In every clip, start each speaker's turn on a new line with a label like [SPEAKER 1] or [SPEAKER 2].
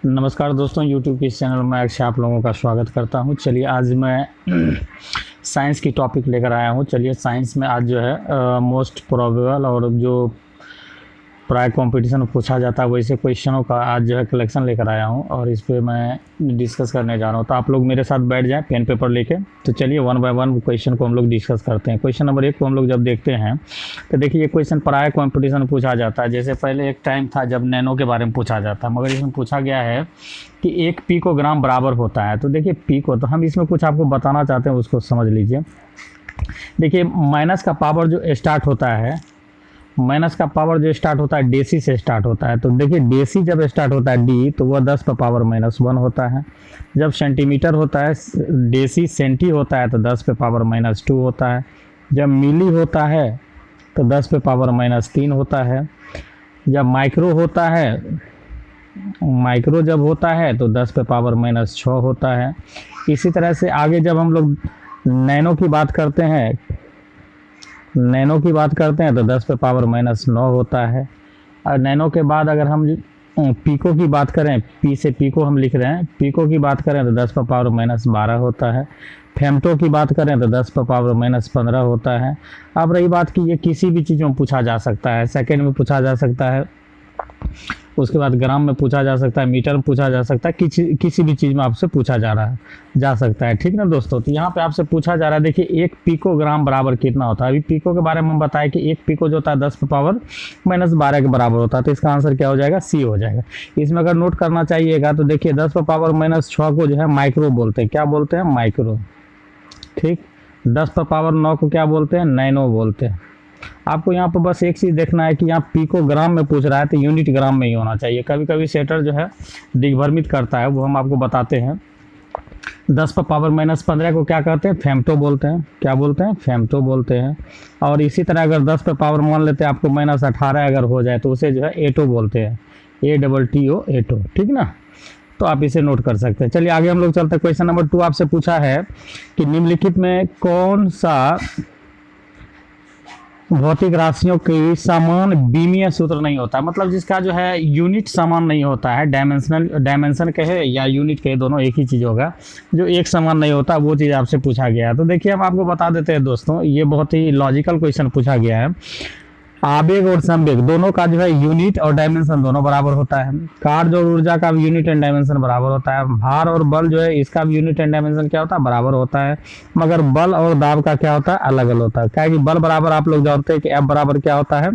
[SPEAKER 1] नमस्कार दोस्तों, YouTube के इस चैनल में अक्सर आप लोगों का स्वागत करता हूं। चलिए आज मैं साइंस की टॉपिक लेकर आया हूं। चलिए साइंस में आज जो है मोस्ट प्रोबेबल और जो प्राय कंपटीशन में पूछा जाता है वैसे क्वेश्चनों का आज जो है कलेक्शन लेकर आया हूं और इस पे मैं डिस्कस करने जा रहा हूं। तो आप लोग मेरे साथ बैठ जाएं पेन पेपर लेके। तो चलिए वन बाय वन क्वेश्चन को हम लोग डिस्कस करते हैं। क्वेश्चन नंबर 1 को हम लोग जब देखते हैं तो देखिए ये क्वेश्चन प्राय कंपटीशन में पूछा जाता है। जैसे पहले एक टाइम था जब नैनो के बारे में पूछा जाता है, मगर इसमें पूछा गया है कि 1 पिकोग्राम बराबर होता है। तो देखिए पिको, तो हम इसमें कुछ आपको बताना चाहते हैं, उसको समझ लीजिए। देखिए माइनस का पावर जो स्टार्ट होता है, माइनस का पावर जो स्टार्ट होता है डेसी से स्टार्ट होता है। तो देखिए डेसी जब स्टार्ट होता है डी, तो वह 10 पे पावर -1 होता है। जब सेंटीमीटर होता है, डेसी सेंटी होता है तो 10 पे पावर -2 होता है। जब मिली होता है तो 10 पे पावर -3 होता है। जब माइक्रो होता है, माइक्रो जब होता है तो 10 पे पावर -6 होता है। इसी तरह से आगे जब हम लोग नैनो की बात करते हैं, नैनो की बात करते हैं तो 10 पे पावर -9 होता है। और नैनो के बाद अगर हम पीको की बात करें, पी से पीको हम लिख रहे हैं, पीको की बात करें तो 10 पे पावर -12 होता है। फेमटो की बात करें तो 10 पे पावर -15 होता है। अब रही बात कि ये किसी भी चीज़ में पूछा जा सकता है, सेकेंड में पूछा जा सकता है, उसके बाद ग्राम में पूछा जा सकता है, मीटर में पूछा जा सकता है, किसी भी चीज़ में आपसे पूछा जा सकता है। ठीक ना दोस्तों। तो यहाँ पे आपसे पूछा जा रहा है, देखिए 1 पिकोग्राम बराबर कितना होता है। अभी पिको के बारे में हम बताए कि 1 पिको जो होता है 10 पे पावर -12 के बराबर होता है। तो इसका आंसर क्या हो जाएगा, सी हो जाएगा। इसमें अगर नोट करना चाहिएगा तो देखिए 10 पे पावर -6 को जो है माइक्रो बोलते हैं। क्या बोलते हैं, माइक्रो। ठीक। 10 पे पावर 9 को क्या बोलते हैं, नैनो बोलते हैं। आपको यहाँ पर बस एक चीज़ देखना है कि यहाँ पिकोग्राम में पूछ रहा है तो यूनिट ग्राम में ही होना चाहिए। कभी कभी सेटर जो है दिग्भ्रमित करता है, वो हम आपको बताते हैं। 10 पे पावर -15 को क्या कहते हैं, फेमटो बोलते हैं। क्या बोलते हैं, फेमटो बोलते हैं। और इसी तरह अगर 10 पे पावर मान लेते हैं आपको -18 अगर हो जाए तो उसे जो है एटो बोलते हैं, ATTO, एटो। ठीक ना। तो आप इसे नोट कर सकते हैं। चलिए आगे हम लोग चलते हैं। क्वेश्चन नंबर 2 आपसे पूछा है कि निम्नलिखित में कौन सा भौतिक राशियों की समान बीमीय सूत्र नहीं होता, मतलब जिसका जो है यूनिट समान नहीं होता है, डायमेंशन कहे या यूनिट कहे, दोनों एक ही चीज़ होगा, जो एक समान नहीं होता, वो चीज़ आपसे पूछा गया है। तो देखिए हम आपको बता देते हैं दोस्तों, ये बहुत ही लॉजिकल क्वेश्चन पूछा गया है। आवेग और संवेग दोनों का जो है यूनिट और डायमेंशन दोनों बराबर होता है। कार्य और ऊर्जा का भी यूनिट एंड डायमेंशन बराबर होता है। भार और बल जो है इसका भी यूनिट एंड डायमेंशन क्या होता है, बराबर होता है। मगर बल और दाब का क्या होता है, अलग अलग होता है। क्या कि बल बराबर आप लोग जानते हैं कि F बराबर क्या होता है,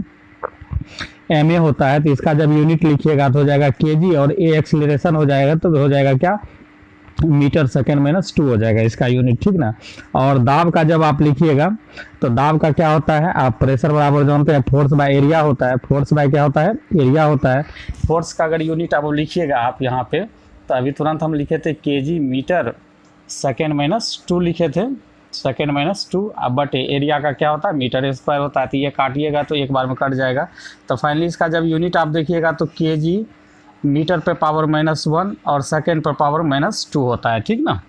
[SPEAKER 1] ma होता है। तो इसका जब यूनिट लिखिएगा तो हो जाएगा kg, और a एक्सीलरेशन हो जाएगा तो हो जाएगा क्या, मीटर सेकेंड -2 हो जाएगा इसका यूनिट। ठीक ना। और दाब का जब आप लिखिएगा तो दाब का क्या होता है, आप प्रेशर बराबर जानते हैं, फोर्स बाय एरिया होता है। फोर्स बाय क्या होता है, एरिया होता है। फोर्स का अगर यूनिट आप लिखिएगा आप यहाँ पे, तो अभी तुरंत हम लिखे थे kg मीटर सेकेंड -2 लिखे थे, सेकेंड -2। बट एरिया का क्या होता है, मीटर स्क्वायर होता है। तो ये काटिएगा तो एक बार में कट जाएगा। तो फाइनली इसका जब यूनिट आप देखिएगा तो kg मीटर पे पावर -1 और सेकेंड पर पावर -2 होता है। ठीक ना,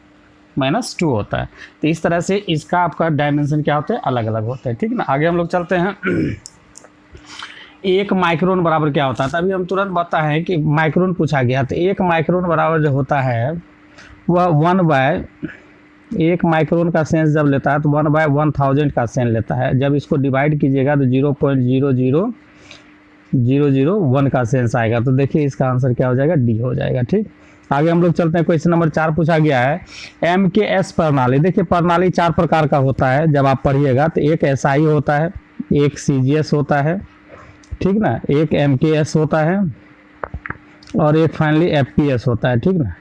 [SPEAKER 1] -2 होता है। तो इस तरह से इसका आपका डायमेंशन क्या होते हैं, अलग अलग होते हैं। ठीक ना। आगे हम लोग चलते हैं। 1 माइक्रोन बराबर क्या होता है। तभी हम तुरंत बताएं कि माइक्रोन पूछा गया। तो 1 माइक्रोन बराबर जो होता है वह 1 माइक्रोन का सेंस जब लेता है तो 1/1000 का सेंस लेता है। जब इसको डिवाइड कीजिएगा तो 0.00001 का सेंस आएगा। तो देखिए इसका आंसर क्या हो जाएगा, डी हो जाएगा। ठीक। आगे हम लोग चलते हैं। क्वेश्चन नंबर 4 पूछा गया है MKS प्रणाली। देखिए प्रणाली 4 प्रकार का होता है, जब आप पढ़िएगा तो एक SI होता है, एक CGS होता है, ठीक ना, एक MKS होता है और एक फाइनली FPS होता है। ठीक ना।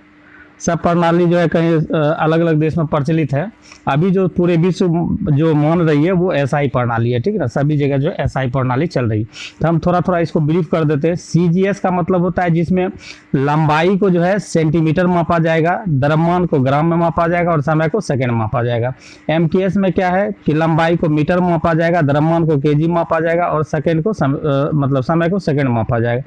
[SPEAKER 1] सब प्रणाली जो है कहीं अलग अलग देश में प्रचलित है। अभी जो पूरे विश्व जो मान रही है वो SI प्रणाली है। ठीक ना। सभी जगह जो SI प्रणाली चल रही है। तो हम थोड़ा थोड़ा इसको ब्रीफ कर देते हैं। CGS का मतलब होता है जिसमें लंबाई को जो है सेंटीमीटर मापा जाएगा, द्रव्यमान को ग्राम में मापा जाएगा और समय को सेकेंड में मापा जाएगा। MKS में क्या है कि लंबाई को मीटर में मापा जाएगा, द्रव्यमान को kg में मापा जाएगा और सेकेंड को मतलब समय को सेकेंड में मापा जाएगा।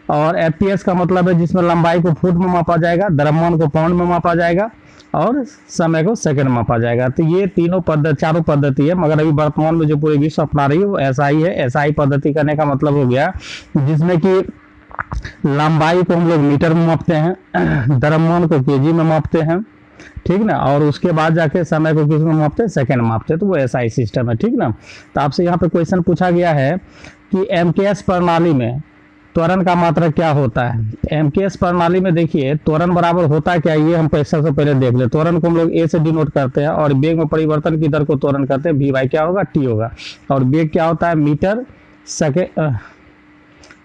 [SPEAKER 1] और FPS का मतलब है जिसमें लंबाई को फुट में मापा जाएगा, द्रव्यमान को पाउंड में मापा जाएगा और समय को सेकंड मापा जाएगा। तो ये चारों पद्धति है, मगर अभी वर्तमान में जो पूरे विश्व अपना रही है वो SI है। SI पद्धति करने का मतलब हो गया जिसमें कि लंबाई को हम लोग मीटर में मापते हैं, द्रव्यमान को केजी में मापते हैं, ठीक ना, और उसके बाद जाके समय को किस में मापते हैं, सेकंड में मापते हैं। तो वो ऐसा ही सिस्टम है, ठीक ना। तो आपसे यहाँ पे क्वेश्चन पूछा गया है कि एमकेएस प्रणाली में त्वरण का मात्रक क्या होता है। एमकेएस प्रणाली में देखिए त्वरण बराबर होता है क्या, ये हम सबसे पहले देख ले। त्वरण को हम लोग ए से डिनोट करते हैं और वेग में परिवर्तन की दर को त्वरण करते हैं, वी बाई क्या होगा, टी होगा। और वेग क्या होता है, मीटर सेकेंड,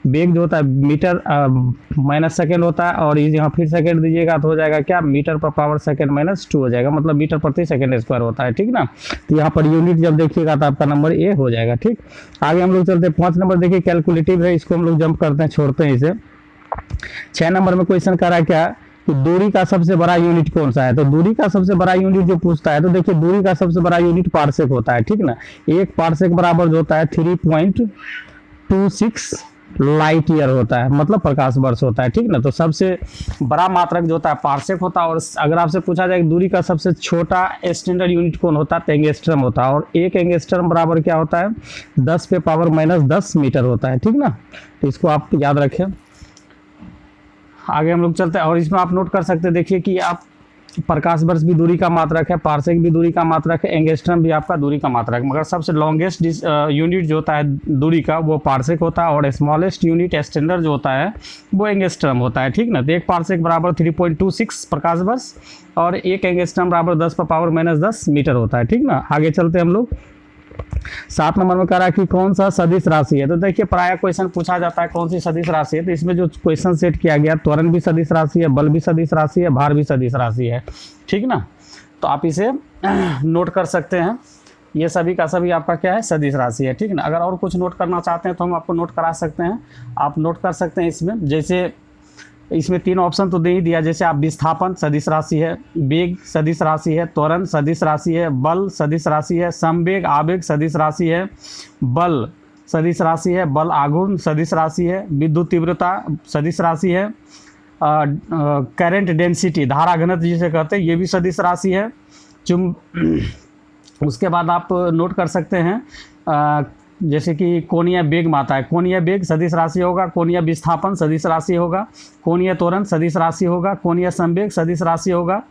[SPEAKER 1] वेग जो होता है मीटर माइनस सेकेंड होता है, और यहाँ फिर सेकेंड दीजिएगा तो हो जाएगा क्या, मीटर पर पावर सेकेंड माइनस 2 हो जाएगा, मतलब मीटर प्रति सेकेंड स्क्वायर होता है, ठीक ना। तो यहाँ पर यूनिट जब देखिएगा तो आपका नंबर ए हो जाएगा, ठीक। आगे हम लोग चलते हैं 5 नंबर, देखिए कैलकुलेटिव है, इसको हम लोग जंप करते हैं, छोड़ते हैं इसे। 6 नंबर में क्वेश्चन कर रहा है क्या कि दूरी का सबसे बड़ा यूनिट कौन सा है। तो दूरी का सबसे बड़ा यूनिट जो पूछता है, तो देखिए दूरी का सबसे बड़ा यूनिट पारसेक होता है, ठीक ना। एक पारसेक बराबर जो होता है 3.26 लाइट ईयर होता है, मतलब प्रकाश वर्ष होता है, ठीक ना। तो सबसे बड़ा मात्रक जो होता है पारसेक होता है। और अगर आपसे पूछा जाए कि दूरी का सबसे छोटा स्टैंडर्ड यूनिट कौन होता है, तो एंगस्ट्रम होता है। और एक एंगस्ट्रम बराबर क्या होता है, 10 पे पावर माइनस 10 मीटर होता है, ठीक ना। तो इसको आप याद रखें। आगे हम लोग चलते हैं, और इसमें आप नोट कर सकते हैं, देखिए कि आप प्रकाश वर्ष भी दूरी का मात्रक है, पारसेक भी दूरी का मात्रक है, एंगस्ट्रम भी आपका दूरी का मात्रक है। मगर सबसे लॉन्गेस्ट यूनिट जो होता है दूरी का वो पारसेक होता है, और स्मॉलेस्ट यूनिट स्टैंडर्ड जो होता है वो एंगस्ट्रम होता है, ठीक ना। तो एक पारसेक बराबर 3.26 प्रकाश वर्ष और एक एंगस्ट्रम बराबर 10 पर पावर माइनस 10 मीटर होता है, ठीक ना। आगे चलते हम लोग 7 नंबर में कह रहा है कि कौन सा सदिश राशि है। तो देखिए प्राय क्वेश्चन पूछा जाता है कौन सी सदिश राशि है। तो इसमें जो क्वेश्चन सेट किया गया, त्वरण भी सदिश राशि है, बल भी सदिश राशि है, भार भी सदिश राशि है, ठीक ना। तो आप इसे नोट कर सकते हैं, ये सभी का सभी आपका क्या है, सदिश राशि है, ठीक ना। अगर और कुछ नोट करना चाहते हैं तो हम आपको नोट करा सकते हैं, आप नोट कर सकते हैं इसमें। जैसे इसमें 3 ऑप्शन तो दे ही दिया, जैसे आप विस्थापन सदिश राशि है, वेग सदिश राशि है, त्वरण सदिश राशि है, बल सदिश राशि है, समवेग आवेग सदिश राशि है, बल सदिश राशि है, बल आघूर्ण सदिश राशि है, विद्युत तीव्रता सदिश राशि है, करंट डेंसिटी धारा घनत्व जिसे कहते हैं ये भी सदिश राशि है। उसके बाद आप नोट कर सकते हैं जैसे कि कोणीय वेग माता है, कोणीय वेग सदिश राशि होगा, कोणीय विस्थापन सदिश राशि होगा, कोणीय त्वरण सदिश राशि होगा, कोणीय संवेग सदिश राशि होगा।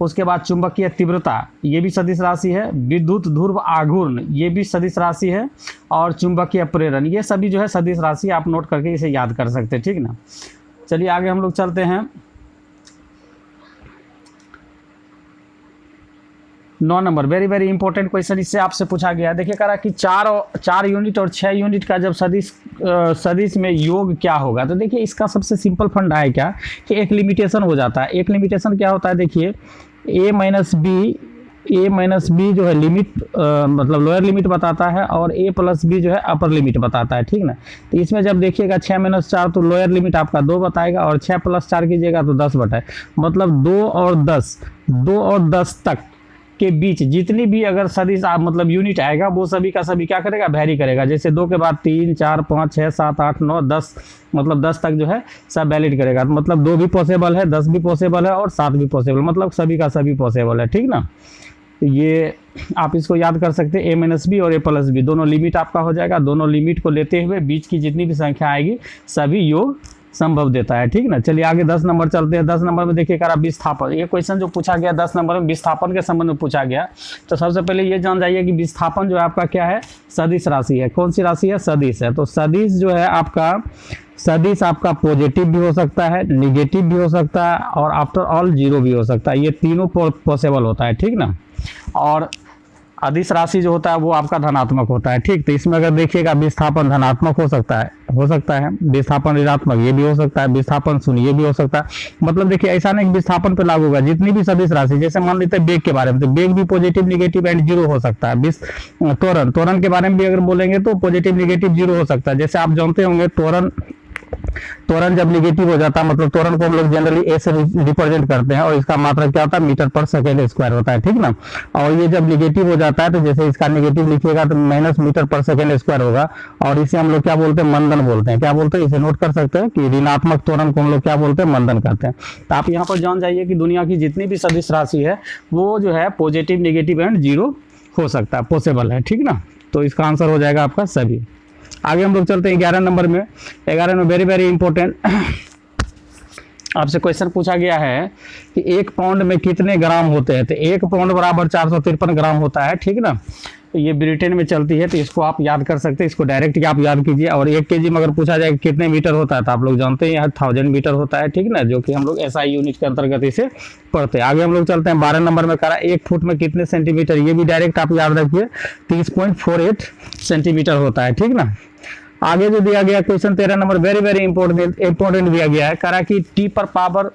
[SPEAKER 1] उसके बाद चुंबकीय तीव्रता ये भी सदिश राशि है, विद्युत ध्रुव आघूर्ण ये भी सदिश राशि है, और चुंबकीय प्रेरण ये सभी जो है सदिश राशि, आप नोट करके इसे याद कर सकते हैं, ठीक ना। चलिए आगे हम लोग चलते हैं 9 number, very very important question इससे आपसे पूछा गया। देखिए कह रहा कि 4 यूनिट और 6 यूनिट का जब सदिश में योग क्या होगा। तो देखिए इसका सबसे सिंपल फंडा है क्या कि एक लिमिटेशन हो जाता है। एक लिमिटेशन क्या होता है, देखिए a माइनस बी जो है लिमिट मतलब लोअर लिमिट बताता है, और a प्लस बी जो है अपर लिमिट बताता है, ठीक ना। तो इसमें जब देखिएगा 6 - 4 तो लोअर लिमिट आपका 2 बताएगा, और 6 + 4 कीजिएगा तो 10 बताए, मतलब 2 और 10 तक के बीच जितनी भी अगर सदिश मतलब यूनिट आएगा वो सभी का सभी क्या करेगा, वैरी करेगा। जैसे 2 के बाद 3, 4, 5, 6, 7, 8, 9, 10 मतलब 10 तक जो है सब वैलिड करेगा। मतलब 2 भी पॉसिबल है, 10 भी पॉसिबल है, और 7 भी पॉसिबल, मतलब सभी का सभी पॉसिबल है, ठीक ना। ये आप इसको याद कर सकते हैं, a - b और a + b दोनों लिमिट आपका हो जाएगा। दोनों लिमिट को लेते हुए बीच की जितनी भी संख्या आएगी सभी योग संभव देता है, ठीक ना। चलिए आगे 10 नंबर चलते हैं। 10 नंबर में देखिए करा विस्थापन, ये क्वेश्चन जो पूछा गया 10 नंबर में विस्थापन के संबंध में पूछा गया। तो सबसे पहले ये जान जाइए कि विस्थापन जो है आपका क्या है, सदिश राशि है। कौन सी राशि है, सदिश है। तो सदिश जो है आपका, सदिश आपका पॉजिटिव भी हो सकता है, निगेटिव भी हो सकता है, और आफ्टर ऑल 0 भी हो सकता है। ये तीनों पॉसिबल होता है, ठीक ना। और अदिश राशि जो होता है वो आपका धनात्मक होता है, ठीक। तो इसमें अगर देखिएगा विस्थापन धनात्मक हो सकता है, विस्थापन ऋणात्मक ये भी हो सकता है, विस्थापन शून्य ये भी हो सकता है। मतलब देखिए ऐसा नहीं कि विस्थापन पे लागू होगा, जितनी भी सदिश राशि, जैसे मान लेते हैं वेग के बारे में, तो वेग भी पॉजिटिव, निगेटिव एंड 0 हो सकता है। त्वरण के बारे में भी अगर बोलेंगे तो पॉजिटिव, निगेटिव, 0 हो सकता है। जैसे आप जानते होंगे त्वरण जब निगेटिव हो जाता है, मतलब त्वरण को हम लोग जनरली ए से रिप्रेजेंट करते हैं, और इसका मात्रक क्या होता है, मीटर पर सेकेंड स्क्वायर होता है, ठीक ना। और ये जब निगेटिव हो जाता है तो जैसे इसका निगेटिव लिखिएगा तो माइनस मीटर पर सेकेंड स्क्वायर होगा, और इसे हम लोग क्या बोलते हैं, मंदन बोलते हैं। क्या बोलते हैं, इसे नोट कर सकते हैं कि ऋणात्मक त्वरण को हम लोग क्या बोलते हैं, मंदन कहते हैं। तो आप यहाँ पर जान जाइए कि दुनिया की जितनी भी सदिश राशि है वो जो है पॉजिटिव, निगेटिव एंड 0 हो सकता है, पॉसिबल है, ठीक ना। तो इसका आंसर हो जाएगा आपका सभी। आगे हम लोग चलते हैं 11 नंबर में। 11 में वेरी वेरी इंपॉर्टेंट आपसे क्वेश्चन पूछा गया है कि 1 पाउंड में कितने ग्राम होते हैं, तो 1 पाउंड बराबर 453 ग्राम होता है, ठीक ना। तो ये ब्रिटेन में चलती है, तो इसको आप याद कर सकते हैं, इसको डायरेक्ट आप याद कीजिए। और 1 केजी में अगर पूछा जाए कितने मीटर होता है, तो आप लोग जानते हैं 1000 मीटर होता है, ठीक ना, जो कि हम लोग SI यूनिट के अंतर्गत इसे पढ़ते हैं। आगे हम लोग चलते हैं 12 नंबर में करा 1 फुट में कितने सेंटीमीटर, ये भी डायरेक्ट आप याद रखिए 30.48 सेंटीमीटर होता है, ठीक ना। आगे जो दिया गया question 13 number very very important दिया गया है, करा कि T पर पावर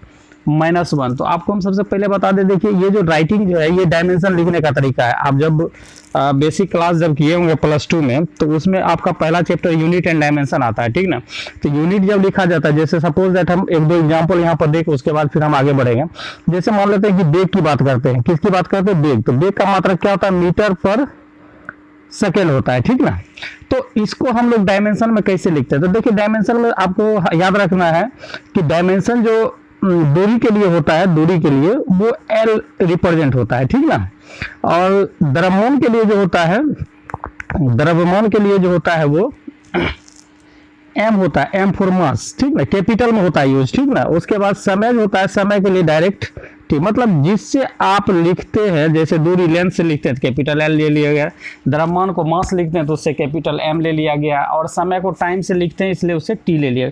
[SPEAKER 1] -1। तो आपको हम सबसे पहले बता दें, देखिए ये जो राइटिंग जो है ये डायमेंशन लिखने का तरीका है। आप जब बेसिक क्लास जब किए होंगे +2 में, तो उसमें आपका पहला चैप्टर यूनिट एंड डायमेंशन आता है, ठीक ना। तो यूनिट जब लिखा जाता है, जैसे सपोज दैट हम 1-2 एग्जांपल यहाँ पर देख, उसके बाद फिर हम आगे बढ़ेंगे। जैसे मान लेते हैं कि बेग की बात करते हैं, किसकी बात करते हैं, बेग। तो बेग का मात्रक क्या होता है, मीटर पर सेकेंड होता है, ठीक ना। तो इसको हम लोग डायमेंशन में कैसे लिखते हैं, तो देखिए डायमेंशन में आपको याद रखना है कि डायमेंशन जो दूरी के लिए होता है, दूरी के लिए वो L रिप्रेजेंट होता है, ठीक ना। और द्रव्यमान के लिए जो होता है, द्रव्यमान के लिए जो होता है वो M होता है, M फॉर मास, ठीक ना, कैपिटल में होता है यूज, ठीक ना। उसके बाद समय जो होता है, समय के लिए डायरेक्ट T, मतलब जिससे आप लिखते हैं, जैसे दूरी लेंथ से लिखते हैं तो कैपिटल L ले लिया गया, द्रव्यमान को मास लिखते हैं तो उससे कैपिटल M ले लिया गया, और समय को टाइम से लिखते हैं इसलिए उससे T ले लिया।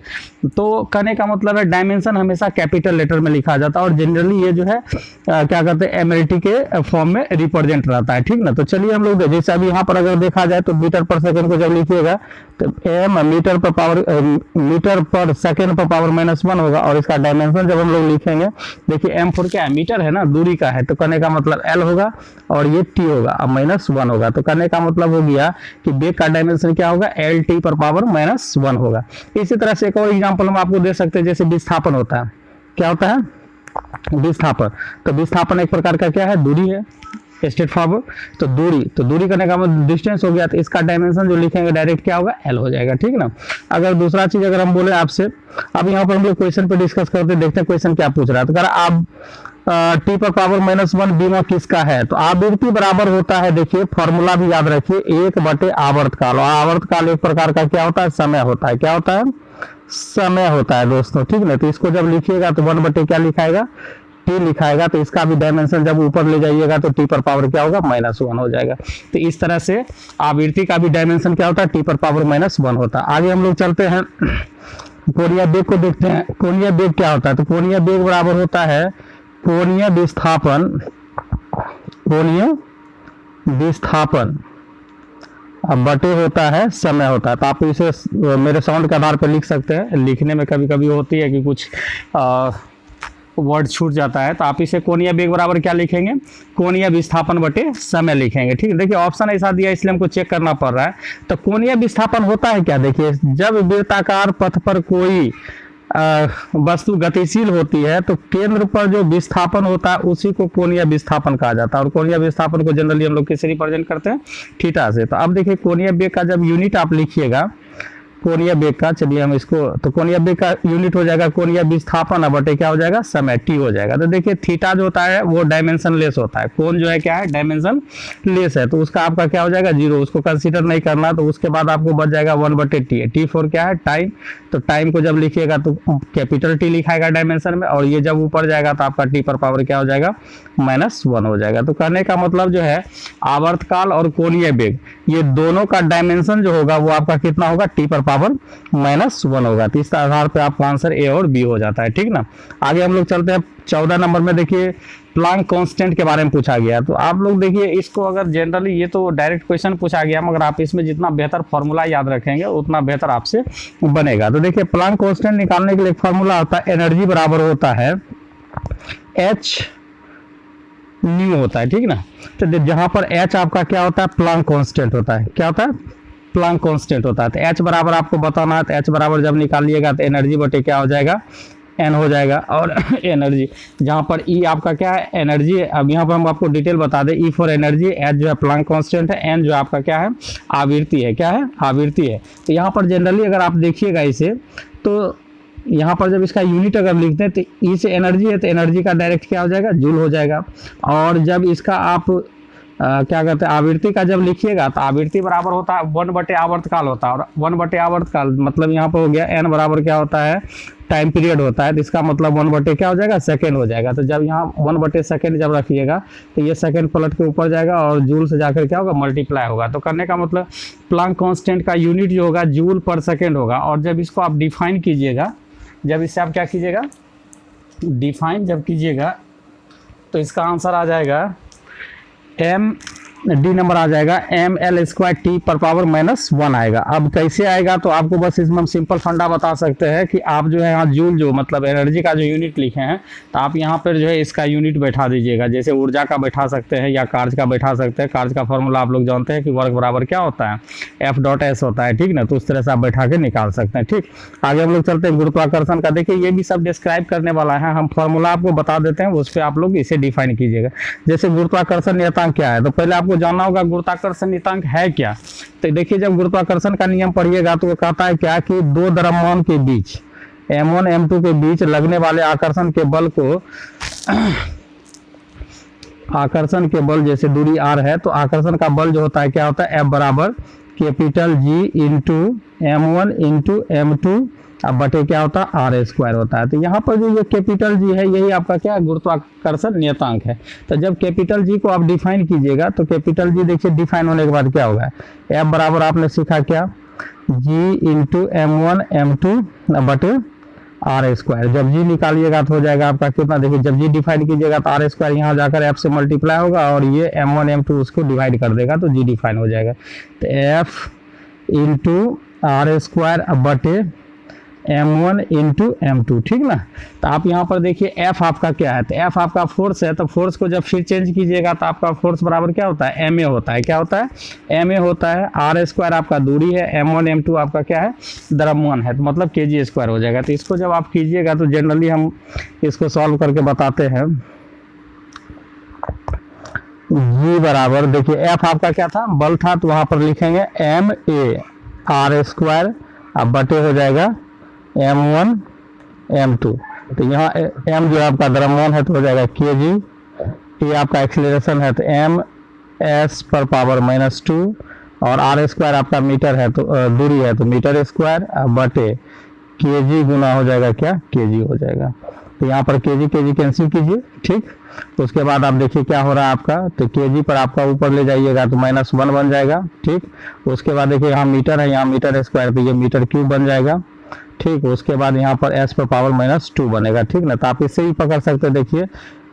[SPEAKER 1] तो कहने का मतलब है डायमेंशन हमेशा कैपिटल लेटर में लिखा जाता है, और जनरली ये जो है क्या कहते हैं MLT के फॉर्म में रिप्रेजेंट रहता है, ठीक ना। तो चलिए हम लोग जैसे अभी यहाँ पर अगर देखा जाए तो मीटर पर सेकेंड को जब लिखिएगा तो M मीटर पर सेकेंड पर पावर -1 होगा, और इसका डायमेंशन जब हम लोग लिखेंगे, देखिए M फॉर क्या है, मीटर है ना, दूरी का है, तो कहने का मतलब L होगा और ये T होगा, अब -1 होगा। तो कहने का मतलब हो गया कि बेग का डायमेंशन क्या होगा, LT पर पावर -1 होगा। इसी तरह से एक और एग्जांपल हम आपको दे सकते हैं, जैसे विस्थापन होता है, क्या होता है, विस्थापन। तो विस्थापन एक प्रकार का क्या है, दूरी है, स्ट्रेट फॉरवर्ड। तो दूरी करने का मतलब डिस्टेंस हो गया, तो इसका डायमेंशन जो लिखेंगे डायरेक्ट क्या होगा, L हो जाएगा, ठीक ना। अगर दूसरा चीज अगर हम बोले आपसे, अब यहाँ पर हम लोग क्वेश्चन पे डिस्कस करते, देखते हैं क्वेश्चन क्या पूछ रहा है। तो कह रहा आप T पर पावर -1 बीमा किसका है, तो आवृत्ति बराबर होता है, देखिए फॉर्मूला भी याद रखिए, 1/, आवर्तकाल। और आवर्तकाल एक प्रकार का क्या होता है, समय होता है, क्या होता है, समय होता है दोस्तों, ठीक ना। तो इसको जब लिखिएगा तो 1/, क्या लिखाएगा, T लिखाएगा। तो इसका भी डायमेंशन जब ऊपर ले जाइएगा तो T पर पावर क्या होगा, -1 हो जाएगा। तो इस तरह से आवृत्ति का भी डायमेंशन क्या होता है, T पर पावर -1 होता है। आगे हम लोग चलते हैं, कोणीय बेग को देखते हैं। कोणीय बेग क्या होता है, तो कोणीय बेग बराबर होता है कोणीय विस्थापन, कोणीय विस्थापन बटे होता है समय होता है। तो आप इसे मेरे साउंड के आधार पर लिख सकते हैं, लिखने में कभी कभी होती है कि कुछ वर्ड छूट जाता है, तो आप इसे कोणीय बेग बराबर क्या लिखेंगे, कोणीय विस्थापन बटे समय लिखेंगे, ठीक है। देखिए ऑप्शन ऐसा दिया इसलिए हमको चेक करना पड़ रहा है। तो कोणीय विस्थापन होता है क्या, देखिए जब वृत्ताकार पथ पर कोई वस्तु गतिशील होती है तो केंद्र पर जो विस्थापन होता है उसी को कोणीय विस्थापन कहा जाता है। और कोणीय विस्थापन को जनरली हम लोग किससे रिप्रेजेंट करते हैं, थीटा से। तो अब देखिए कोणीय बेग का जब यूनिट आप लिखिएगा, कोणीय बेग का, चलिए हम इसको, तो कोणीय बेग का यूनिट हो जाएगा कोणीय विस्थापन बटे क्या हो जाएगा, समय, T हो जाएगा। तो देखिए थीटा जो होता है वो डायमेंशन लेस होता है, कोण जो है क्या है, डायमेंशन लेस है, तो उसका आपका क्या हो जाएगा, 0, उसको कंसीडर नहीं करना। तो उसके बाद आपको बच जाएगा 1/T। T फॉर क्या है, टाइम। तो टाइम को जब लिखिएगा तो कैपिटल T लिखाएगा डायमेंशन में, और ये जब ऊपर जाएगा तो आपका T पर पावर क्या हो जाएगा, -1 हो जाएगा। तो कहने का मतलब जो है आवर्तकाल और कोणीय बेग ये दोनों का डायमेंशन जो होगा वो आपका कितना होगा, T पर पावर -1 होगा। तो इस आधार पे आपका आंसर A और B हो जाता है, ठीक ना। आगे हम लोग चलते हैं 14 नंबर में, देखिए प्लांक कांस्टेंट के बारे में पूछा गया। तो आप लोग देखिए इसको, अगर जनरली ये तो डायरेक्ट क्वेश्चन पूछा गया, मगर आप इसमें जितना बेहतर फॉर्मूला याद रखेंगे उतना बेहतर आपसे बनेगा। तो देखिए प्लांक कांस्टेंट निकालने के लिए फॉर्मूला होता है, एनर्जी बराबर होता है H न्यू होता है, ठीक ना। तो जहां पर H आपका क्या होता है, प्लांक कांस्टेंट होता है, क्या होता है, प्लांक कांस्टेंट होता है। तो H बराबर आपको बताना है, तो H बराबर जब निकालिएगा तो एनर्जी बटे क्या हो जाएगा, N हो जाएगा। और एनर्जी जहाँ पर E आपका क्या है, एनर्जी। अब यहाँ पर हम आपको डिटेल बता दें, E फॉर एनर्जी, H जो है प्लांक कांस्टेंट है, N जो आपका क्या है, आवृत्ति है, क्या है, आवृत्ति है। तो यहाँ पर जनरली अगर आप देखिएगा इसे, तो यहाँ पर जब इसका यूनिट अगर लिखते हैं तो ई से एनर्जी है, तो एनर्जी का डायरेक्ट क्या हो जाएगा, जूल हो जाएगा। और जब इसका आप क्या कहते हैं, आवृत्ति का जब लिखिएगा तो आवृत्ति बराबर होता है 1/, आवर्तकाल होता है, और 1/, आवर्तकाल मतलब यहाँ पर हो गया n बराबर क्या होता है, टाइम पीरियड होता है, तो इसका मतलब 1/, क्या हो जाएगा, सेकेंड हो जाएगा। तो जब यहाँ 1/, सेकेंड जब रखिएगा तो ये सेकेंड पलट के ऊपर जाएगा और जूल से जाकर क्या होगा, मल्टीप्लाई होगा। तो करने का मतलब प्लांक कांस्टेंट का यूनिट जो होगा जूल पर सेकेंड होगा। और जब इसको आप डिफाइन कीजिएगा, जब इससे आप क्या कीजिएगा, डिफाइन जब कीजिएगा तो इसका आंसर आ जाएगा डी नंबर आ जाएगा ml² पर पावर -1 आएगा। अब कैसे आएगा, तो आपको बस इसमें हम सिंपल फंडा बता सकते हैं कि आप जो है यहाँ जूल जो मतलब एनर्जी का जो यूनिट लिखे हैं, तो आप यहाँ पर जो है इसका यूनिट बैठा दीजिएगा। जैसे ऊर्जा का बैठा सकते हैं या कार्य का बैठा सकते हैं। कार्य का फॉर्मूला आप लोग जानते हैं कि वर्क बराबर क्या होता है, F.S होता है, ठीक ना। तो उस तरह से आप बैठा के निकाल सकते हैं। ठीक, आगे हम लोग चलते हैं गुरुत्वाकर्षण का। देखिए ये भी सब डिस्क्राइब करने वाला है, हम फॉर्मूला आपको बता देते हैं, उस पर आप लोग इसे डिफाइन कीजिएगा। जैसे गुरुत्वाकर्षण नियतांक क्या है, तो पहले आपको जानना होगा गुरुत्वाकर्षण नियतांक है क्या। तो देखिए जब गुरुत्वाकर्षण का नियम पढ़िएगा तो वो कहता है क्या कि दो द्रव्यमान के बीच m1 m2 के बीच लगने वाले आकर्षण के बल को आकर्षण के बल, जैसे दूरी r है तो आकर्षण का बल जो होता है क्या होता है, F बराबर capital G into m1 into m2 अब बटे क्या होता है, r² होता है। तो यहाँ पर जो ये कैपिटल G है यही आपका क्या गुरुत्वाकर्षण नियतांक है। तो जब कैपिटल G को आप डिफाइन कीजिएगा तो कैपिटल G देखिए डिफाइन होने के बाद क्या होगा, F बराबर आपने सीखा क्या, G इंटू m1 m2 बटे r²। जब G निकालिएगा तो हो जाएगा आपका कितना, देखिए जब G डिफाइन कीजिएगा तो r² यहाँ जाकर F से मल्टीप्लाई होगा और ये m1 m2 उसको डिवाइड कर देगा तो G डिफाइन हो जाएगा। तो F इंटू r² बटे m1 इंटू m2, ठीक ना। तो आप यहाँ पर देखिए F आपका क्या है, तो F आपका फोर्स है। तो फोर्स को जब फिर चेंज कीजिएगा तो आपका फोर्स बराबर क्या होता है, ma होता है। क्या होता है, ma होता है। r² आपका दूरी है, m1 m2 आपका क्या है, द्रव्यमान है, तो मतलब kg² हो जाएगा। तो इसको जब आप कीजिएगा तो जनरली हम इसको सॉल्व करके बताते हैं। G बराबर देखिए F आपका क्या था, बल था, तो वहाँ पर लिखेंगे ma r² अब बटे हो जाएगा m1 m2। तो यहाँ m जो आपका द्रव्यमान है तो हो जाएगा kg, ये आपका एक्सीलरेशन है तो ms पर पावर -2 और r² आपका मीटर है तो दूरी है तो मीटर² बटे kg गुना हो जाएगा क्या, kg हो जाएगा। तो यहाँ पर kg कैंसिल कीजिए, ठीक। उसके बाद आप देखिए क्या हो रहा है आपका, तो kg पर आपका ऊपर ले जाइएगा तो -1 बन जाएगा, ठीक। उसके बाद देखिए यहाँ मीटर है, यहाँ मीटर² तो ये मीटर³ बन जाएगा, ठीक। उसके बाद यहाँ पर s पर पावर -2 बनेगा, ठीक ना। तो आप इससे ही पकड़ सकते हैं। देखिए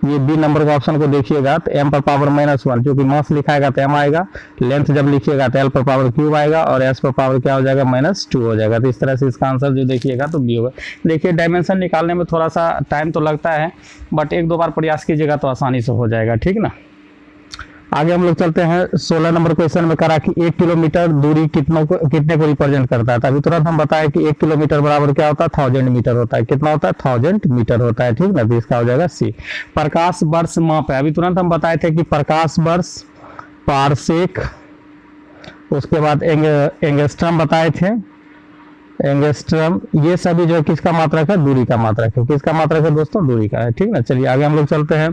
[SPEAKER 1] ये बी नंबर का ऑप्शन को देखिएगा तो m पर पावर -1, जो कि मास लिखाएगा तो m आएगा, लेंथ जब लिखिएगा तो l पर पावर क्यूब आएगा और s पर पावर क्या हो जाएगा, -2 हो जाएगा। तो इस तरह से इसका आंसर जो देखिएगा तो बी होगा। देखिए डायमेंशन निकालने में थोड़ा सा टाइम तो लगता है, बट एक दो बार प्रयास कीजिएगा तो आसानी से हो जाएगा, ठीक ना। आगे हम लोग चलते हैं 16 नंबर क्वेश्चन में करा कि 1 किलोमीटर दूरी कितने को रिप्रेजेंट करता है। तो अभी तुरंत हम बताया कि 1 किलोमीटर बराबर क्या होता है, 1000 मीटर होता है। कितना होता है, 1000 मीटर होता है, ठीक ना। तो इसका हो जाएगा सी। प्रकाश वर्ष माप है, अभी तुरंत हम बताए थे कि प्रकाश वर्ष, पारसेक, उसके बाद एंगस्ट्रम बताए थे, एंगस्ट्रम, ये सभी जो है किसका मात्रक है, दूरी का मात्रक है। किसका मात्रक है दोस्तों, दूरी का है, ठीक ना। चलिए आगे हम लोग चलते हैं।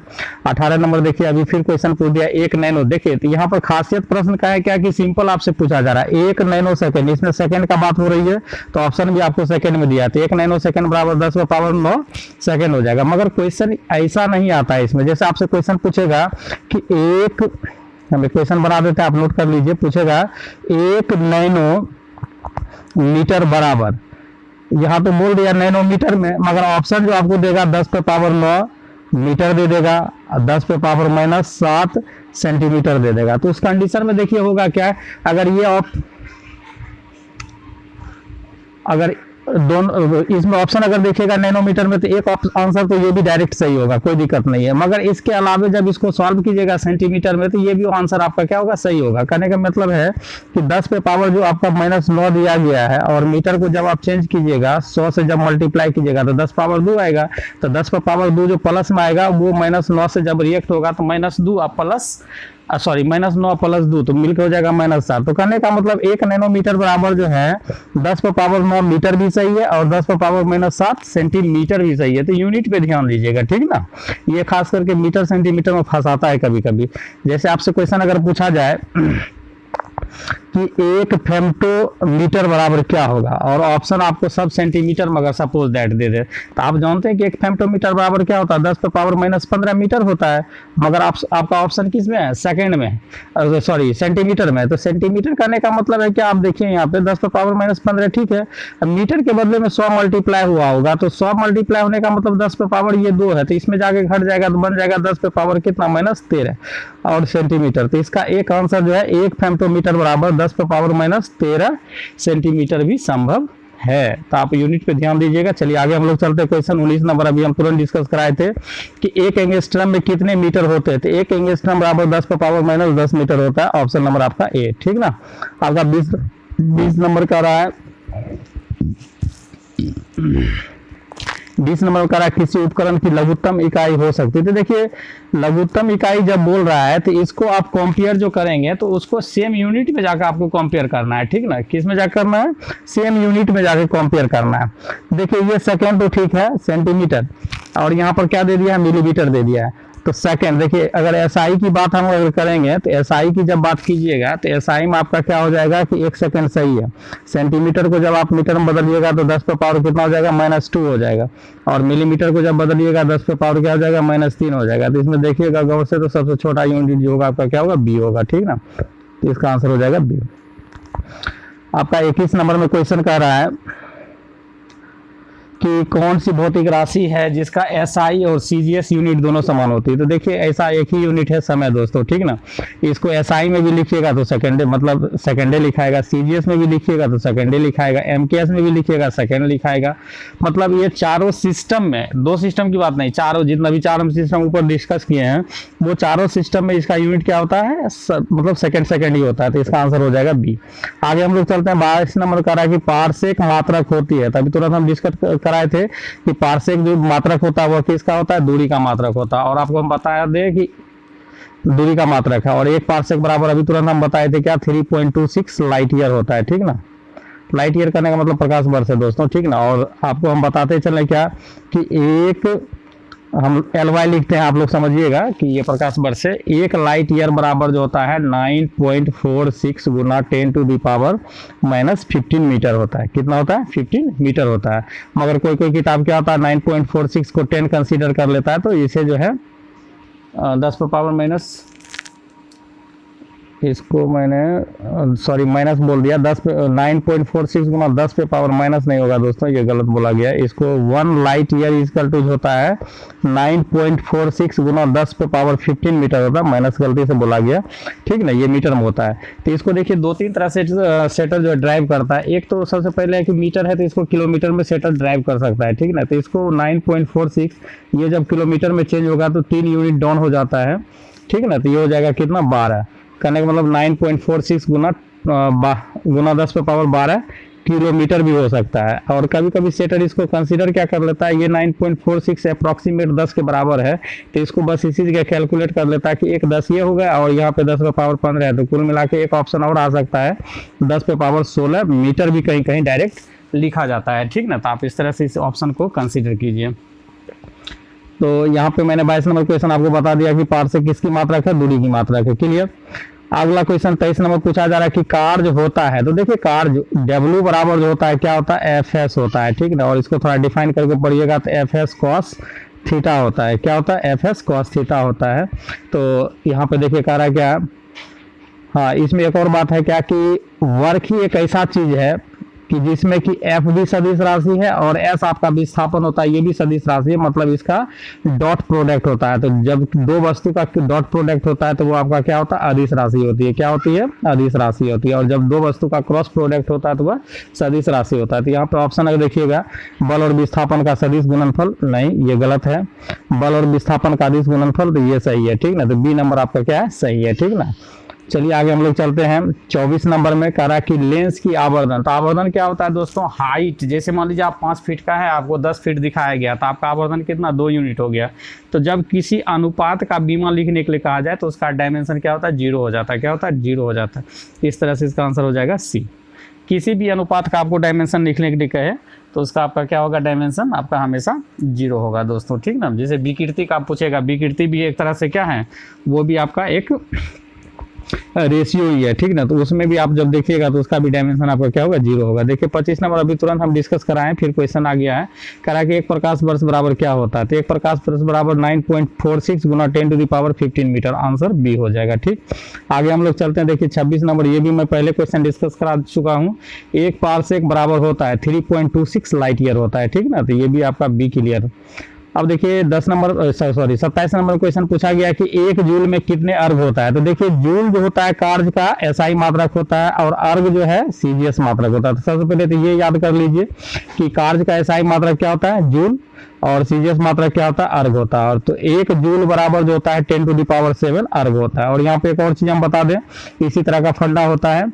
[SPEAKER 1] 18 नंबर देखिए, अभी फिर क्वेश्चन पूछ दिया 1 नैनो। देखिए तो यहाँ पर खासियत प्रश्न का है क्या कि सिंपल आपसे पूछा जा रहा है 1 नैनो सेकंड, इसमें सेकंड का बात हो रही है तो ऑप्शन भी आपको सेकंड में दिया है। तो 1 नैनो सेकंड बराबर 10 पर पावर 9 सेकंड हो जाएगा। मगर क्वेश्चन ऐसा नहीं आता है इसमें, जैसे आपसे क्वेश्चन पूछेगा कि एक, हमें क्वेश्चन बना देते हैं, आप नोट कर लीजिए। पूछेगा 1 नैनो मीटर बराबर, यहाँ पे बोल दिया नैनोमीटर में, मगर ऑप्शन जो आपको देगा 10 पे पावर 9 मीटर दे देगा, 10 पे पावर -7 सेंटीमीटर दे देगा। तो उस कंडीशन में देखिए होगा क्या, अगर ये अगर दोनों इसमें ऑप्शन अगर देखिएगा नैनोमीटर में, तो एक आंसर तो ये भी डायरेक्ट सही होगा, कोई दिक्कत नहीं है। मगर इसके अलावा जब इसको सॉल्व कीजिएगा सेंटीमीटर में, तो ये भी आंसर आपका क्या होगा, सही होगा। कहने का मतलब है कि 10 पे पावर जो आपका -9 दिया गया है, और मीटर को जब आप चेंज कीजिएगा 100 से जब मल्टीप्लाई कीजिएगा तो 10 पावर 2 आएगा। तो 10 पे पावर 2 जो प्लस में आएगा वो -9 से जब रिएक्ट होगा तो -2 आप प्लस सॉरी -9 + 2 तो मिलकर हो जाएगा -7। तो कहने का मतलब 1 नैनोमीटर बराबर जो है 10⁻9 मीटर भी सही है और 10⁻7 सेंटीमीटर भी सही है। तो यूनिट पे ध्यान दीजिएगा, ठीक ना। ये खास करके मीटर सेंटीमीटर में फंसाता है कभी कभी। जैसे आपसे क्वेश्चन अगर पूछा जाए कि 1 फेम्टोमीटर बराबर क्या होगा और ऑप्शन आपको सब सेंटीमीटर में अगर सपोज दैट दे दे, तो आप जानते हैं कि 1 फेम्टोमीटर बराबर क्या होता है, 10⁻−15 मीटर होता है। मगर आपका ऑप्शन किस में है, सेकंड में, सॉरी सेंटीमीटर में। तो सेंटीमीटर करने का मतलब है कि आप देखिए यहाँ पे 10⁻−15 ठीक है, अब मीटर के बदले में 100 मल्टीप्लाई हुआ होगा, तो 100 मल्टीप्लाई होने का मतलब 10⁻2 है, तो इसमें जाके घट जाएगा तो बन जाएगा 10 कितना -13 और सेंटीमीटर। तो इसका एक आंसर जो है 1 फेम्टोमीटर बराबर 10⁻13 सेंटीमीटर भी संभव है। तो आप यूनिट पे ध्यान दीजिएगा। चलिए आगे हम लोग चलते हैं। क्वेश्चन 19 नंबर अभी हम तुरंत डिस्कस कराए थे कि 1 एंगस्ट्रम में कितने मीटर होते हैं। तो 1 एंगस्ट्रम बराबर 10⁻10 मीटर होता है। ऑप्शन नंबर आपका ए, ठीक ना। आपका 20 नंबर का रहा है, 20 नंबर का रहा, किसी उपकरण की लघुत्तम इकाई हो सकती है। तो देखिए लघुत्तम इकाई जब बोल रहा है तो इसको आप कंपेयर जो करेंगे तो उसको सेम यूनिट में जाकर आपको कंपेयर करना है, ठीक ना। किस में जाकर करना है, सेम यूनिट में जाकर कंपेयर करना है। देखिए ये सेकंड तो ठीक है, सेंटीमीटर, और यहाँ पर क्या दे दिया है, मिलीमीटर दे दिया है। तो सेकंड देखिए, अगर एसआई की बात हम अगर करेंगे तो एसआई की जब बात कीजिएगा तो एसआई में आपका क्या हो जाएगा कि 1 सेकंड सही है। सेंटीमीटर को जब आप मीटर में बदलिएगा तो 10 पे पावर कितना हो जाएगा, -2 हो जाएगा। और मिलीमीटर को जब बदलिएगा 10 पे पावर क्या हो जाएगा, -3 हो जाएगा। तो इसमें देखिएगा गौर से, तो सबसे छोटा यूनिट जो होगा आपका क्या होगा, बी होगा, ठीक ना। तो इसका आंसर हो जाएगा बी। आपका 21 नंबर में क्वेश्चन कह रहा है कि कौन सी भौतिक राशि है जिसका एसआई और सीजीएस यूनिट दोनों समान होती है। तो देखिए ऐसा एक ही यूनिट है समय दोस्तों, ठीक ना। इसको एसआई में भी लिखिएगा तो सेकेंडे मतलब सेकेंडे लिखाएगा, सीजीएस में भी लिखिएगा तो सेकेंडे लिखाएगा, एमकेएस में भी लिखिएगा सेकेंड लिखाएगा। मतलब ये चारों सिस्टम में, 2 सिस्टम की बात नहीं, चारों जितना भी 4 हम सिस्टम ऊपर डिस्कस किए हैं वो चारों सिस्टम में इसका यूनिट क्या होता है, मतलब सेकेंड ही होता है। तो इसका आंसर हो जाएगा बी। आगे हम लोग चलते हैं। 22 नंबर का रहा है कि पारसेक मात्रक होती है। तभी तुरंत हम डिस्कस कराए थे कि पारसेक जो मात्रक होता है वो किसका होता है, दूरी का मात्रक होता है। और आपको हम बताया दे कि दूरी का मात्रक है, और 1 पारसेक बराबर अभी तुरंत हम बताए थे क्या, 3.26 लाइट ईयर होता है, ठीक ना। लाइट ईयर करने का मतलब प्रकाश वर्ष है दोस्तों, ठीक ना। और आपको हम बताते चले क्या कि एक हम LY लिखते हैं, आप लोग समझिएगा कि ये प्रकाश वर्ष है। 1 लाइट ईयर बराबर जो होता है 9.46 गुना 10⁻⁻15 मीटर होता है। कितना होता है, 15 मीटर होता है। मगर कोई कोई किताब क्या होता है 9.46 को 10 कंसीडर कर लेता है, तो इसे जो है 10⁻⁻, इसको मैंने सॉरी माइनस बोल दिया, 9.46 गुना 10 पे पावर माइनस नहीं होगा दोस्तों, ये गलत बोला गया। इसको 1 लाइट ईयर इक्वल टू होता है 9.46 गुना 10 पे पावर 15 मीटर होता है, माइनस गलती से बोला गया, ठीक ना। ये मीटर में होता है। तो इसको देखिए 2-3 तरह से सेटर जो ड्राइव करता है। एक तो सबसे पहले है कि मीटर है तो इसको किलोमीटर में सेटर ड्राइव कर सकता है, ठीक ना। तो इसको 9.46 ये जब किलोमीटर में चेंज होगा तो 3 यूनिट डाउन हो जाता है, ठीक ना। तो ये हो जाएगा कितना, 12 करने का मतलब 9.46 गुना 10 पे पावर 12 किलोमीटर भी हो सकता है। और कभी कभी सेटर इसको कंसीडर क्या कर लेता है, ये 9.46 अप्रॉक्सीमेट 10 के बराबर है, तो इसको बस इसी जगह कैलकुलेट कर लेता है कि एक 10 ये हो गया और यहाँ पे 10 पे पावर 15 है। तो कुल मिला के एक ऑप्शन और आ सकता है 10 पे पावर 16 मीटर भी कहीं कहीं डायरेक्ट लिखा जाता है, ठीक ना। तो आप इस तरह से इस ऑप्शन को कंसिडर कीजिए। तो यहाँ पे मैंने 22 नंबर क्वेश्चन आपको बता दिया कि पारसेक किसकी मात्रक है, दूरी की मात्रक है, क्लियर। अगला क्वेश्चन 23 नंबर पूछा जा रहा है कि कार्य होता है। तो देखिए कार्य W बराबर जो होता है क्या होता है, FS होता है, ठीक ना। और इसको थोड़ा डिफाइन करके पढ़िएगा तो FS cos थीटा होता है। क्या होता है, FS cos थीटा होता है। तो यहाँ पे देखिए कह रहा है क्या, हाँ इसमें एक और बात है क्या कि वर्क ही एक ऐसा चीज है कि जिसमें कि F भी सदिश राशि है और S आपका विस्थापन होता है, ये भी सदिश राशि है, मतलब इसका डॉट प्रोडक्ट होता है। तो जब 2 वस्तु का डॉट प्रोडक्ट होता है तो वो आपका क्या होता है, अदिश राशि होती है। क्या होती है, अदिश राशि होती है। और जब 2 वस्तु का क्रॉस प्रोडक्ट होता है तो वह सदिश राशि होता है। तो यहाँ पे ऑप्शन अगर देखिएगा बल और विस्थापन का सदिश गुणनफल, नहीं ये गलत है। बल और विस्थापन का अदिश गुणनफल, तो ये सही है, ठीक ना। तो बी नंबर आपका क्या है, सही है, ठीक ना। चलिए आगे हम लोग चलते हैं। 24 नंबर में कह रहा है कि लेंस की आवर्धन। तो आवर्धन क्या होता है दोस्तों? हाइट। जैसे मान लीजिए आप 5 फीट का है, आपको 10 फीट दिखाया गया, तो आपका आवर्धन कितना? 2 यूनिट हो गया। तो जब किसी अनुपात का बीमा लिखने के लिए कहा जाए तो उसका डायमेंशन क्या होता है? 0 हो जाता है। क्या होता है? 0 हो जाता है। इस तरह से इसका आंसर हो जाएगा सी। किसी भी अनुपात का आपको डायमेंशन लिखने के लिए कहे तो उसका आपका क्या होगा? डायमेंशन आपका हमेशा 0 होगा दोस्तों, ठीक ना। जैसे विकृति का आप पूछेगा, विकृति भी एक तरह से क्या है? वो भी आपका एक रेशियो ही है, ठीक ना। तो उसमें भी आप जब देखिएगा तो उसका भी डायमेंशन आपका क्या होगा? 0 होगा। देखिए 25 नंबर अभी तुरंत हम डिस्कस कराएं, फिर क्वेश्चन आ गया है। कह रहा है कि एक प्रकाश वर्ष बराबर क्या होता है? तो एक प्रकाश वर्ष बराबर 9.46 गुना 10⁻15 मीटर। आंसर बी हो जाएगा, ठीक। आगे हम लोग चलते हैं। देखिए 26 नंबर, ये भी मैं पहले क्वेश्चन डिस्कस करा चुका हूँ। एक पारसेक बराबर होता है 3.26 लाइट ईयर होता है, ठीक ना। तो ये भी आपका बी क्लियर। अब देखिए 27 नंबर क्वेश्चन पूछा गया कि एक जूल में कितने अर्घ होता है? तो देखिए जूल जो होता है कार्य का एसआई मात्रक होता है और अर्घ जो है सीजीएस मात्रक होता है। तो सबसे पहले तो ये याद कर लीजिए कि कार्य का एसआई मात्रक क्या होता है? जूल, और सीजीएस मात्रक क्या होता है? अर्घ होता है। और तो एक जूल बराबर जो होता है 10⁻7 अर्घ होता है। और यहाँ पे एक और चीज हम बता दें, इसी तरह का फंडा होता है।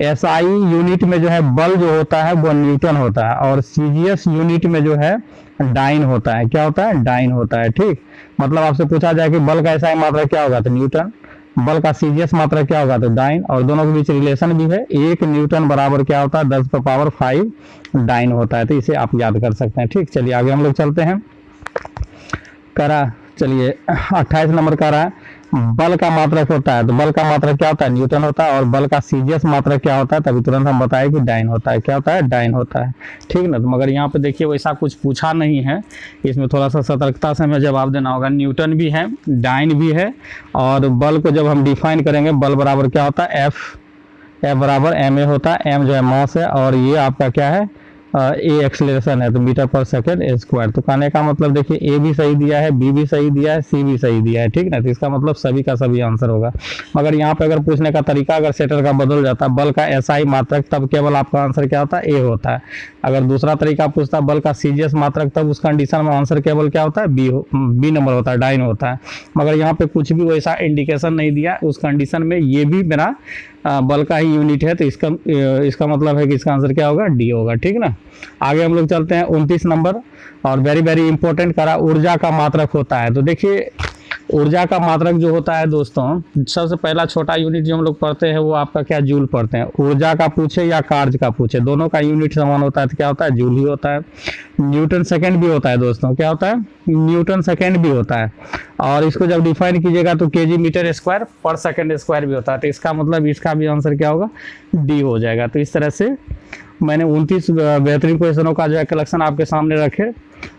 [SPEAKER 1] एसआई यूनिट में जो है बल जो होता है वो न्यूटन होता है, और सीजीएस यूनिट में जो है डाइन होता है। क्या होता है? डाइन होता है, ठीक। मतलब आपसे पूछा जाए कि बल का एसआई मात्रक क्या होगा? तो न्यूटन। बल का सीजीएस मात्रक क्या होगा? तो डाइन। और दोनों के बीच रिलेशन भी है, 1 न्यूटन बराबर क्या होता है? 10⁻5 डाइन होता है। तो इसे आप याद कर सकते हैं, ठीक। चलिए आगे हम लोग चलते हैं। करा चलिए 28 नंबर का रहा है बल का मात्रक होता है। तो बल का मात्रक क्या होता है? न्यूटन होता है। और बल का सीजीएस मात्रक क्या होता है? तभी तुरंत हम बताए कि डाइन होता है। क्या होता है? डाइन होता है, ठीक ना। तो मगर यहाँ पे देखिए वैसा कुछ पूछा नहीं है, इसमें थोड़ा सा सतर्कता से हमें जवाब देना होगा। न्यूटन भी है, डाइन भी है, और बल को जब हम डिफाइन करेंगे, बल बराबर क्या होता है? एफ बराबर एम ए होता है। एम जो है मास है, और ये आपका क्या है? ए एक्सेलरेशन है, तो मीटर पर सेकंड स्क्वायर। तो कहने का मतलब देखिए ए भी सही दिया है, बी भी सही दिया है, सी भी सही दिया है, ठीक ना। तो इसका मतलब सभी का सभी आंसर होगा। मगर यहाँ पे अगर पूछने का तरीका अगर सेटर का बदल जाता है, बल का एसआई मात्रक, तब केवल आपका आंसर क्या होता है? ए होता है। अगर दूसरा तरीका पूछता है बल का सीजीएस मात्रक, तब उस कंडीशन में आंसर केवल क्या होता है? बी नंबर होता है, डाइन होता है। मगर यहाँ पे कुछ भी वैसा इंडिकेशन नहीं दिया उस कंडीशन में। ये भी मेरा बल का ही यूनिट है, तो इसका मतलब है कि इसका आंसर क्या होगा? डी होगा, ठीक ना। आगे हम लोग चलते हैं 29 नंबर, और वेरी वेरी इंपॉर्टेंट करा ऊर्जा का मात्रक होता है। तो देखिए ऊर्जा का मात्रक जो होता है दोस्तों, सबसे पहला छोटा यूनिट जो हम लोग पढ़ते हैं वो आपका क्या? जूल पढ़ते हैं। ऊर्जा का पूछे या कार्य का पूछे, दोनों का यूनिट समान होता है, तो क्या होता है? जूल ही होता है। न्यूटन सेकंड भी होता है दोस्तों। क्या होता है? न्यूटन सेकंड भी होता है। और इसको जब डिफाइन कीजिएगा तो केजी मीटर स्क्वायर पर सेकंड स्क्वायर भी होता है। तो इसका मतलब इसका भी आंसर क्या होगा? डी हो जाएगा। तो इस तरह से मैंने 29 बेहतरीन क्वेश्चनों का जो है कलेक्शन आपके सामने रखे,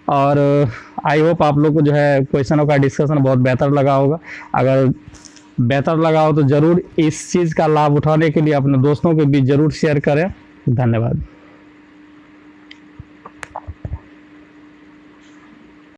[SPEAKER 1] और आई होप आप लोग को जो है क्वेश्चनों का डिस्कशन बहुत बेहतर लगा होगा। अगर बेहतर लगा हो तो ज़रूर इस चीज़ का लाभ उठाने के लिए अपने दोस्तों के बीच ज़रूर शेयर करें। धन्यवाद।